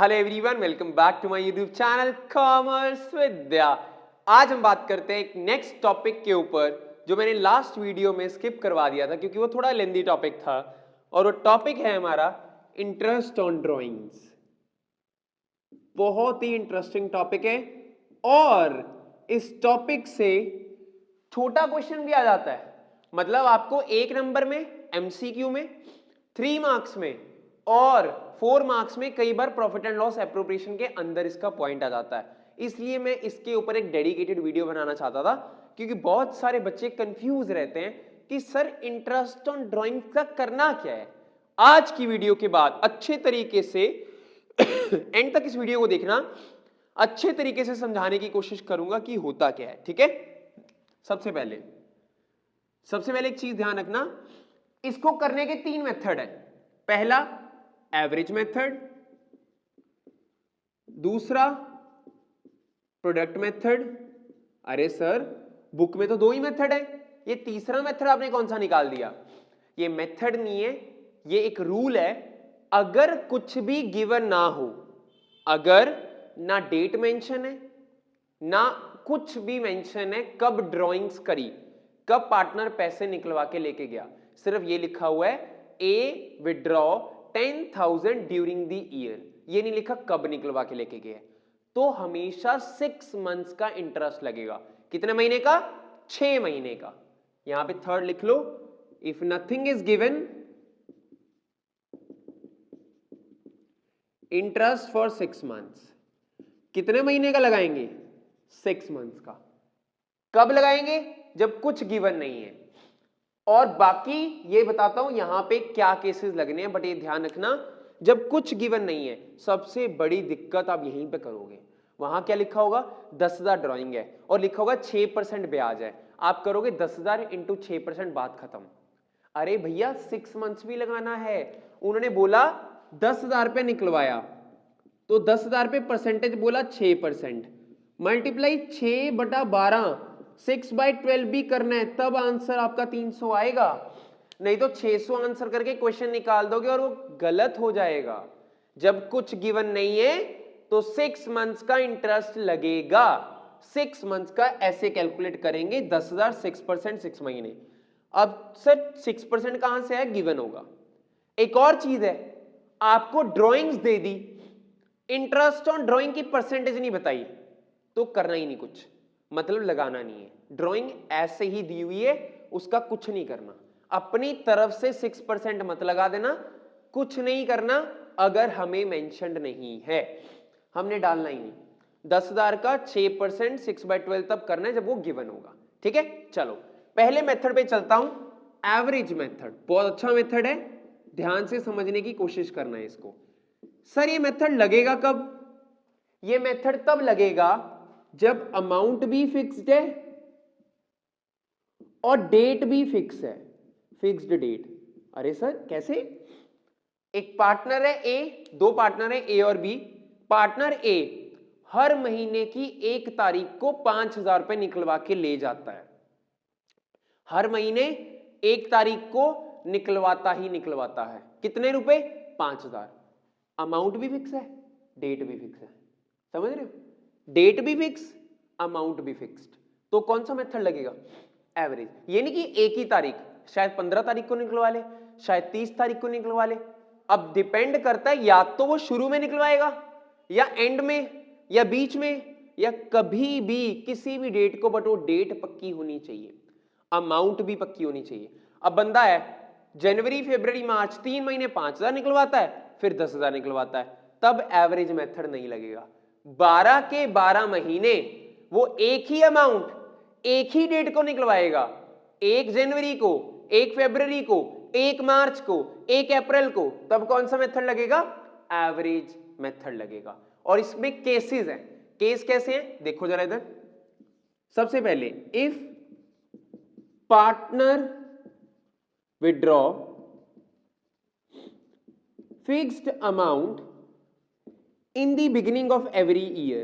Hello everyone, welcome back to my YouTube channel Commerce Vidya. आज हम बात करते हैं एक नेक्स्ट टॉपिक के ऊपर जो मैंने लास्ट वीडियो में स्किप करवा दिया था क्योंकि वो थोड़ा लेंदी टॉपिक था, और वो टॉपिक है हमारा इंटरेस्ट ऑन ड्राइंग्स। बहुत ही इंटरेस्टिंग टॉपिक है और इस टॉपिक से छोटा क्वेश्चन भी आ जाता है। मतलब आपको 1 नंबर में एमसीक्यू में, 3 मार्क्स में और 4 मार्क्स में कई बार प्रॉफिट एंड लॉस एप्रोप्रिएशन के अंदर इसका पॉइंट आ जाता है। इसलिए मैं इसके ऊपर एक डेडिकेटेड वीडियो बनाना चाहता था क्योंकि बहुत सारे बच्चे कंफ्यूज रहते हैं कि सर इंटरेस्ट ऑन ड्राइंग का करना क्या है। आज की वीडियो के बाद अच्छे तरीके से एंड तक इस वीडियो को देखना, अच्छे तरीके से समझाने की कोशिश करूंगा कि होता क्या है। ठीक है, सबसे पहले एक चीज ध्यान रखना, इसको करने के 3 मेथड है। पहला एवरेज मेथड, दूसरा प्रोडक्ट मेथड। अरे सर बुक में तो 2 ही मेथड है, ये तीसरा मेथड आपने कौन सा निकाल दिया? ये मेथड नहीं है, ये एक रूल है। अगर कुछ भी गिवन ना हो, अगर ना डेट मेंशन है ना कुछ भी मेंशन है कब ड्राइंग्स करी, कब पार्टनर पैसे निकलवा के लेके गया, सिर्फ ये लिखा हुआ है ए विड्रॉ 10,000 ड्यूरिंग द ईयर, ये नहीं लिखा कब निकलवा के लेके गया, तो हमेशा 6 मंथ्स का इंटरेस्ट लगेगा। कितने महीने का? 6 महीने का। यहां पे थर्ड लिख लो, if nothing is given interest for 6 months. कितने महीने का लगाएंगे? 6 मंथ्स का। कब लगाएंगे? जब कुछ गिवन नहीं है। और बाकी ये बताता हूं यहां पे क्या केसेस लगने हैं, बट ये ध्यान रखना जब कुछ गिवन नहीं है सबसे बड़ी दिक्कत आप यहीं पे करोगे। वहां क्या लिखा होगा? 10,000 ड्राइंग है और लिखा होगा 6% ब्याज है, आप करोगे 10,000 इंटू 6%, बात खत्म। अरे भैया 6 मंथ्स भी लगाना है, उन्होंने बोला 10,000 पे निकलवाया तो 10,000 पे परसेंटेज बोला 6%, मल्टीप्लाई 6/12, 6/12 भी करना है, तब आंसर आपका 300 आएगा। नहीं तो 600 आंसर करके क्वेश्चन निकाल दोगे और वो गलत हो जाएगा। जब कुछ गिवन नहीं है तो 6 मंथ्स का इंटरेस्ट लगेगा। 6 मंथ्स का ऐसे कैलकुलेट करेंगे, 10,000 6%, 6 महीने। अब सर 6% कहां से है? गिवन होगा। एक और चीज है, आपको drawings they the, interest on drawing की परसेंटेज नहीं बताई, तो करना ही नहीं कुछ, मतलब लगाना नहीं है। ड्राइंग ऐसे ही दी हुई है, उसका कुछ नहीं करना। अपनी तरफ से 6% मत लगा देना, कुछ नहीं करना। अगर हमें मेंशन्ड नहीं है, हमने डालना ही नहीं। 10,000 का 6%, 6/12 तब करना है जब वो गिवन होगा। ठीक है, चलो पहले मेथड पे चलता हूं। एवरेज मेथड बहुत अच्छा मेथड है, ध्यान से समझने की कोशिश करना है इसको। सर ये मेथड लगेगा कब? ये मेथड तब लगेगा जब अमाउंट भी फिक्स्ड है और डेट भी फिक्स है, फिक्स्ड डेट। अरे सर कैसे? एक पार्टनर है ए, 2 पार्टनर है ए और बी। पार्टनर ए हर महीने की 1 तारीख को 5,000 रुपए निकलवा के ले जाता है, हर महीने 1 तारीख को निकलवाता ही निकलवाता है। कितने रुपए? 5,000। अमाउंट भी फिक्स है, डेट भी फिक्स है, समझ रहे हो? डेट भी फिक्स, अमाउंट भी फिक्स्ड, तो कौन सा मेथड लगेगा? एवरेज। ये नहीं कि एक ही तारीख, शायद 15 तारीख को निकलवा ले, शायद 30 तारीख को निकलवा ले। अब डिपेंड करता है, या तो वो शुरू में निकलवाएगा या एंड में या बीच में या कभी भी, किसी भी डेट को, बट वो डेट पक्की होनी चाहिए, अमाउंट भी पक्की होनी चाहिए। अब बंदा है जनवरी फरवरी मार्च 3 महीने 5,000 निकलवाता है, फिर 10,000 निकलवाता है, तब एवरेज मेथड नहीं लगेगा। 12 के 12 महीने वो एक ही अमाउंट एक ही डेट को निकलवाएगा, 1 जनवरी को, 1 फरवरी को, 1 मार्च को, 1 अप्रैल को, तब कौन सा मेथड लगेगा? एवरेज मेथड लगेगा। और इसमें केसेस हैं। केस कैसे हैं देखो जरा इधर। सबसे पहले if partner withdraw fixed amount in the beginning of every year,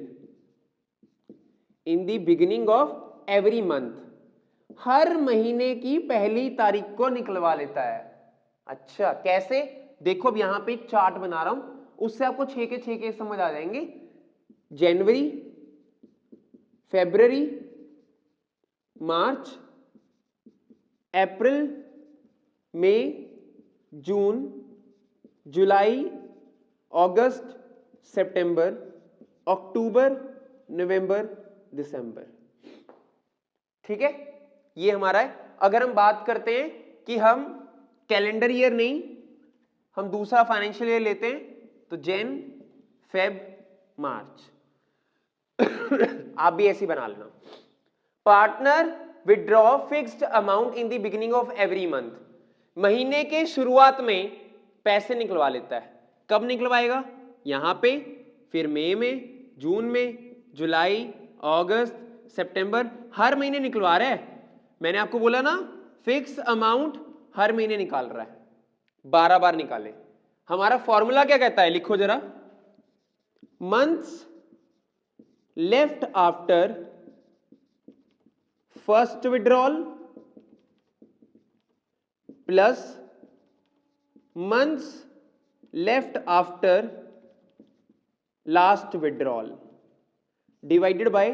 in the beginning of every month, हर महीने की पहली तारीख को निकलवा लेता है। अच्छा कैसे? देखो अब यहां पे एक चार्ट बना रहा हूं, उससे आपको 6 के 6 केस समझ आ जाएंगे। जनवरी, फरवरी, मार्च, अप्रैल, मई, जून, जुलाई, अगस्त, सितंबर, अक्टूबर, नवंबर, दिसंबर। ठीक है, ये हमारा है। अगर हम बात करते हैं कि हम कैलेंडर ईयर नहीं, हम दूसरा फाइनेंशियल ईयर लेते हैं, तो जैन, फेब, मार्च। आप भी ऐसे बना लेना। Partner withdraw fixed amount in the beginning of every month, महीने के शुरुआत में पैसे निकलवा लेता है। कब निकलवाएगा? यहां पे, फिर मई में, जून में, जुलाई, अगस्त, सितंबर, हर महीने निकलवा रहा है। मैंने आपको बोला ना, फिक्स अमाउंट हर महीने निकाल रहा है, 12 बार निकाले। हमारा फॉर्मूला क्या कहता है, लिखो जरा। Months left after first withdrawal plus months left after last withdrawal divided by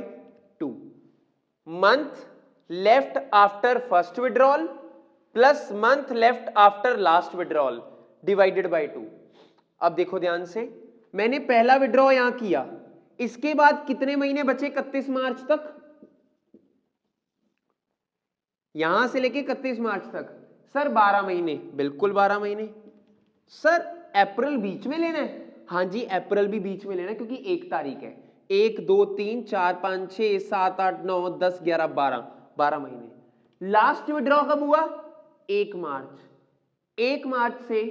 2। Month left after first withdrawal plus month left after last withdrawal divided by 2। अब देखो ध्यान से, मैंने पहला विड्रॉ यहां किया, इसके बाद कितने महीने बचे 31 मार्च तक? यहां से लेके 31 मार्च तक। सर 12 महीने, बिल्कुल 12 महीने। सर अप्रैल बीच में लेना है? हाँ जी, अप्रैल भी बीच में लेना है, क्योंकि 1 तारीख है। 1 2 3 4 5 6 7 8 9 10 11 12, 12 महीने। लास्ट विड्रॉ कब हुआ? 1 मार्च। 1 मार्च से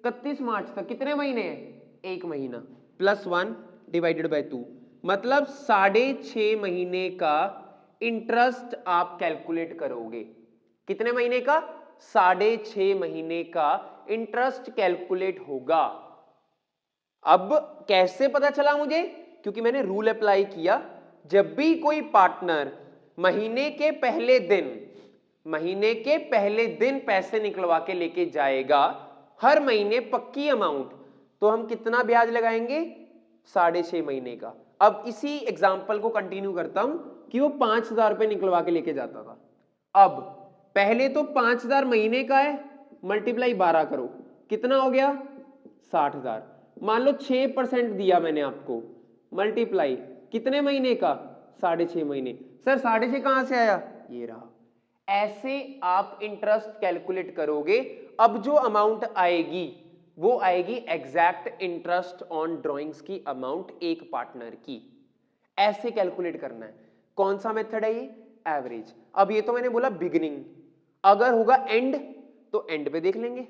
31 मार्च तक कितने महीने हैं? 1 महीना प्लस 1 डिवाइडेड बाय 2, मतलब 6.5 महीने का इंटरेस्ट आप कैलकुलेट करोगे। कितने महीने का? 6.5 महीने का इंटरेस्ट कैलकुलेट होगा। अब कैसे पता चला मुझे? क्योंकि मैंने रूल अप्लाई किया। जब भी कोई पार्टनर महीने के पहले दिन पैसे निकलवा के लेके जाएगा, हर महीने पक्की अमाउंट, तो हम कितना ब्याज लगाएंगे? 6.5 महीने का। अब इसी एग्जाम्पल को कंटिन्यू करता हूं कि वो 5,000 रुपए निकलवा के लेके जाता था। अब पहले तो 5,000 महीने का है, मल्टीप्लाई 12 करो, कितना हो गया? 60,000। मान लो 6% दिया मैंने आपको, मल्टीप्लाई कितने महीने का? 6.5 महीने। सर 6.5 कहां से आया? ये रहा। ऐसे आप इंटरेस्ट कैलकुलेट करोगे। अब जो अमाउंट आएगी वो आएगी एग्जैक्ट इंटरेस्ट ऑन ड्रॉइंग्स की अमाउंट एक पार्टनर की। ऐसे कैलकुलेट करना है। कौन सा मेथड है ये? एवरेज। अब ये तो मैंने बोला बिगिनिंग, अगर होगा एंड तो एंड पे देख लेंगे,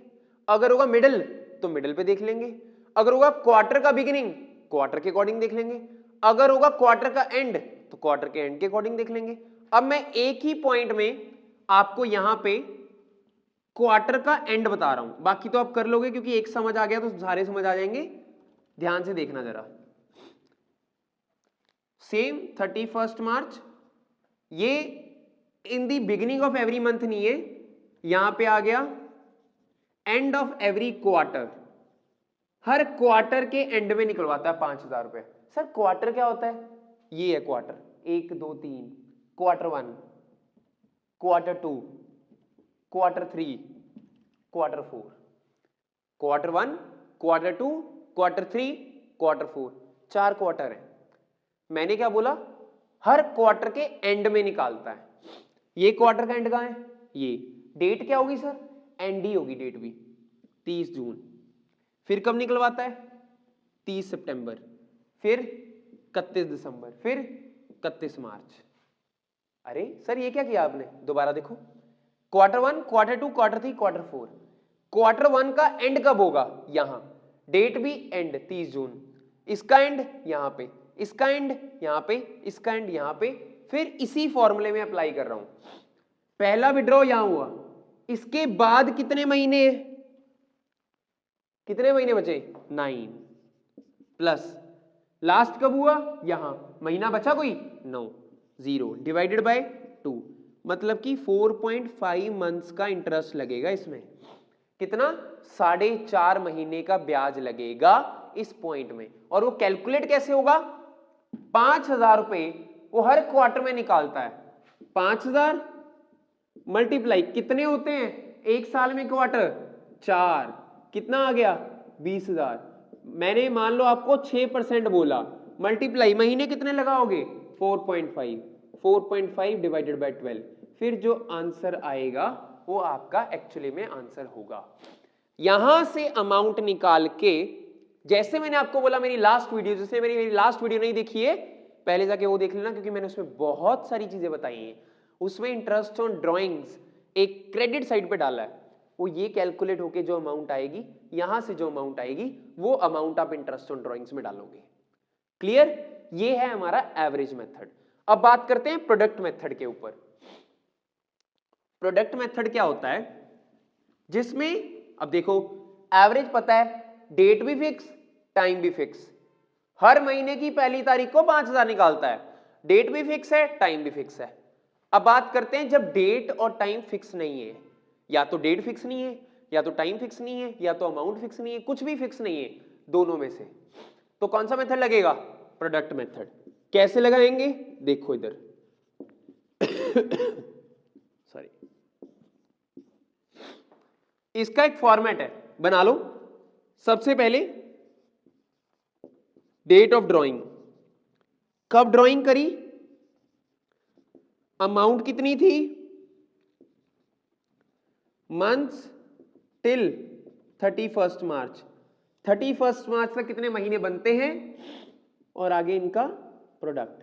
अगर होगा मिडिल तो मिडिल पे देख लेंगे, अगर होगा क्वार्टर का बिगिनिंग क्वार्टर के अकॉर्डिंग देख लेंगे, अगर होगा क्वार्टर का एंड तो क्वार्टर के एंड के अकॉर्डिंग देख लेंगे। अब मैं एक ही पॉइंट में आपको यहां पे क्वार्टर का एंड बता रहा हूं, बाकी तो आप कर लोगे क्योंकि एक समझ आ गया तो सारे समझ आ जाएंगे। ध्यान से देखना जरा। सेम 31 मार्च, ये in the beginning of every month नहीं है, यहां पे आ गया एंड ऑफ एवरी क्वार्टर। हर क्वार्टर के एंड में निकलवाता है 5,000 रुपए। सर क्वार्टर क्या होता है? ये है quarter, 1 2 3, quarter 1, quarter 2, quarter 3, quarter 4। Quarter 1, quarter 2, quarter 3, quarter 4, 4 quarter है। मैंने क्या बोला? हर क्वार्टर के एंड में निकालता है। ये क्वार्टर का एंड कहां है? ये। डेट क्या होगी सर? एंड ही होगी डेट भी, 30 जून। फिर कब निकलवाता है? 30 सितंबर, फिर 31 दिसंबर, फिर 31 मार्च। अरे सर ये क्या किया आपने? दोबारा देखो, quarter 1, quarter 2, quarter 3, quarter 4। Quarter 1 का एंड कब होगा? यहां, डेट भी एंड 30 जून। इसका एंड यहां पे, इसका एंड यहां पे, इसका एंड यहां पे। फिर इसी फॉर्मूले में अप्लाई कर रहा हूं। पहला विड्रॉ यहां हुआ, इसके बाद कितने महीने, कितने महीने बचे? 9 प्लस लास्ट कब हुआ? यहां, महीना बचा कोई? 9, 0 डिवाइडेड बाय 2, मतलब कि 4.5 मंथ्स का इंटरेस्ट लगेगा इसमें। कितना? 4.5 महीने का ब्याज लगेगा इस पॉइंट में, और वो कैलकुलेट कैसे होगा? 5,000 रुपए वो हर क्वार्टर में निकालता है। 5,000 मल्टीप्लाई कितने होते हैं एक साल में क्वार्टर? 4, कितना आ गया? 20,000। मैंने मान लो आपको 6% बोला, मल्टीप्लाई महीने कितने लगाओगे? 4.5, 4.5 डिवाइडेड बाय 12, फिर जो आंसर आएगा वो आपका एक्चुअली में आंसर होगा। यहां से अमाउंट निकाल के, जैसे मैंने आपको बोला मेरी लास्ट वीडियो, जिसने मेरी लास्ट वीडियो नहीं देखी है पहले जाके वो देख लेना, क्योंकि मैंने उसमें बहुत सारी चीजें बताई हैं। उसमें इंटरेस्ट ऑन ड्राइंग्स एक क्रेडिट साइड पे डाला है, वो ये कैलकुलेट होके जो अमाउंट आएगी, यहां से जो अमाउंट आएगी वो अमाउंट आप इंटरेस्ट ऑन ड्राइंग्स में डालोगे। क्लियर? ये है हमारा एवरेज मेथड। अब बात करते हैं प्रोडक्ट मेथड के ऊपर। प्रोडक्ट मेथड क्या होता है? जिसमें अब देखो एवरेज पता है, डेट भी फिक्स, टाइम भी फिक्स। हर महीने की पहली तारीख को 5,000 निकालता है, डेट भी फिक्स है, टाइम भी फिक्स है। अब बात करते हैं जब डेट और टाइम फिक्स नहीं है, या तो डेट फिक्स नहीं है, या तो टाइम फिक्स नहीं है, या तो अमाउंट फिक्स नहीं है, कुछ भी फिक्स नहीं है, दोनों में से, तो कौन सा मेथड लगेगा? Product method. कैसे लगाएंगे? देखो इधर सॉरी, इसका एक फॉर्मेट है, बना लो। सबसे पहले डेट ऑफ ड्राइंग, कब ड्राइंग करी, अमाउंट कितनी थी, मंथ्स टिल 31 मार्च, 31 मार्च तक कितने महीने बनते हैं, और आगे इनका प्रोडक्ट।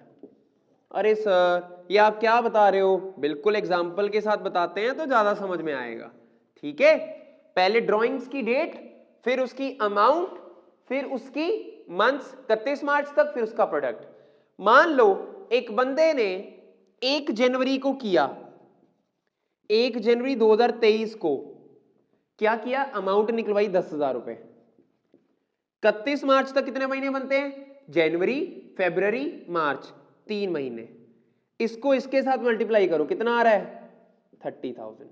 अरे सर ये आप क्या बता रहे हो? बिल्कुल एग्जाम्पल के साथ बताते हैं तो ज्यादा समझ में आएगा। ठीक है, पहले ड्राइंग्स की डेट, फिर उसकी अमाउंट, फिर उसकी मंथ्स 31 मार्च तक, फिर उसका प्रोडक्ट। मान लो एक बंदे ने 1 जनवरी को किया, 1 जनवरी 2023 को क्या किया? अमाउंट निकलवाई 10,000 रुपए। 31 मार्च तक कितने महीने बनते हैं? जनवरी, फरवरी, मार्च, 3 महीने। इसको इसके साथ मल्टीप्लाई करो, कितना आ रहा है? 30,000।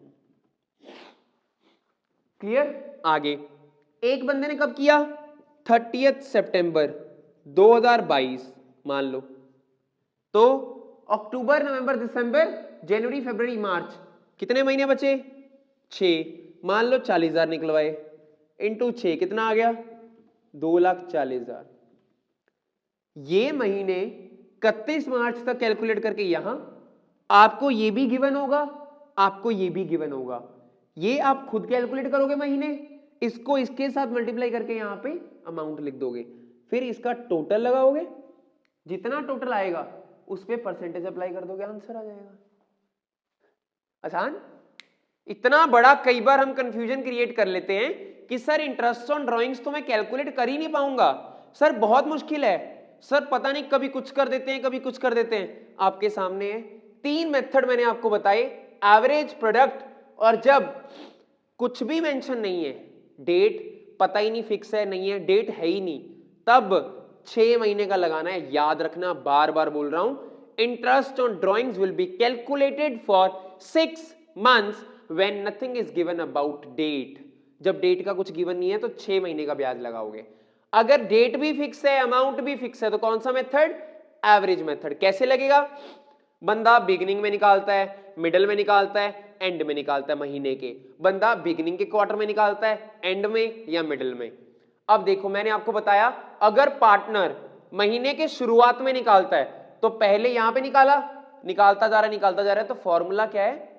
क्लियर? आगे एक बंदे ने कब किया? 30 सितंबर 2022 मान लो, तो अक्टूबर, नवंबर, दिसंबर, जनवरी, फरवरी, मार्च, कितने महीने बचे? 6। मान लो 40,000 निकलवाए, इंटू 6 कितना आ गया? 2,40,000। ये महीने 31 मार्च तक कैलकुलेट करके यहां आपको ये भी गिवन होगा, आपको ये भी गिवन होगा। ये आप खुद कैलकुलेट करोगे महीने, इसको इसके साथ मल्टीप्लाई करके यहां पे अमाउंट लिख दोगे, फिर इसका टोटल लगाओगे, जितना टोटल आएगा उस पे परसेंटेज अप्लाई कर दोगे, आंसर आ जाएगा। आसान? इतना बड़ा कई बार हम कंफ्यूजन क्रिएट कर लेते हैं कि सर इंटरेस्ट ऑन ड्राइंग्स तो मैं कैलकुलेट कर ही नहीं पाऊंगा, सर बहुत मुश्किल है, सर पता नहीं कभी कुछ कर देते हैं, कभी कुछ कर देते हैं। आपके सामने है 3 मेथड मैंने आपको बताए, एवरेज, प्रोडक्ट, और जब कुछ भी मेंशन नहीं है, डेट पता ही नहीं फिक्स है, नहीं है, डेट है ही नहीं, तब 6 महीने का लगाना है। याद रखना, बार बार बोल रहा हूं, interest on drawings will be calculated for 6 months when nothing is given about date। जब डेट का कुछ गिवन नहीं है तो 6 महीने का ब्याज लगाओगे। अगर डेट भी फिक्स है, अमाउंट भी फिक्स है, तो कौन सा मेथड? Average method. कैसे लगेगा? बंदा बिगिनिंग में निकालता है, मिडल में निकालता है, एंड में निकालता है महीने के। बंदा बिगिनिंग के क्वार्टर में निकालता है, एंड में या मिडल में। अब देखो मैंने आपको बताया, अगर पार्टनर महीने के शुरुआत में निकालता है तो पहले यहां पे निकालता जा रहा है, तो फॉर्मूला क्या है?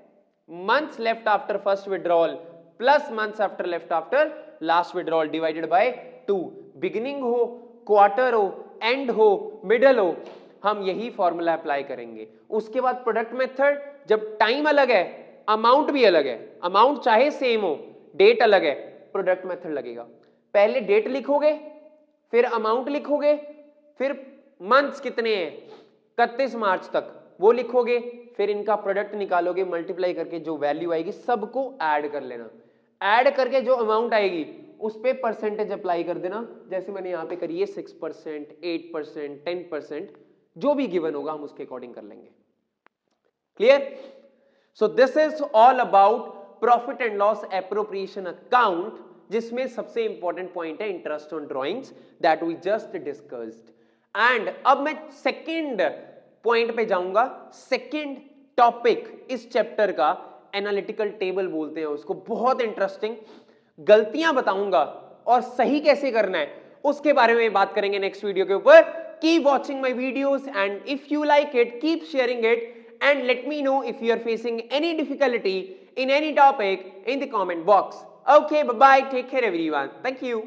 months left after first withdrawal plus months after left after last withdrawal divided by 2। Beginning हो, क्वार्टर हो, एंड हो, मिडल हो, हम यही फॉर्मूला अप्लाई करेंगे। उसके बाद प्रोडक्ट मेथड, जब टाइम अलग है, अमाउंट भी अलग है, अमाउंट चाहे सेम हो, डेट अलग है, प्रोडक्ट मेथड लगेगा। पहले डेट लिखोगे, फिर अमाउंट लिखोगे, फिर मंथ्स कितने हैं 31 मार्च तक वो लिखोगे, फिर इनका प्रोडक्ट निकालोगे, मल्टीप्लाई करके जो वैल्यू आएगी सबको ऐड कर लेना, ऐड करके जो अमाउंट आएगी उस पे परसेंटेज अप्लाई कर देना, जैसे मैंने यहां पे करी है 6%, 8%, 10%, जो भी गिवन होगा हम उसके अकॉर्डिंग कर लेंगे। Clear? So this is all about profit and loss appropriation account, जिसमें सबसे इंपॉर्टेंट पॉइंट है interest on drawings that we just discussed. And अब मैं सेकेंड पॉइंट पे जाऊंगा। सेकेंड टॉपिक इस चैप्टर का एनालिटिकल टेबल बोलते हैं उसको, बहुत इंटरेस्टिंग, गलतियां बताऊंगा और सही कैसे करना है उसके बारे में बात करेंगे नेक्स्ट वीडियो के ऊपर। Keep watching my videos and if you like it keep sharing it and let me know if you are facing any difficulty in any topic in the comment box. Okay, bye bye, take care everyone, thank you.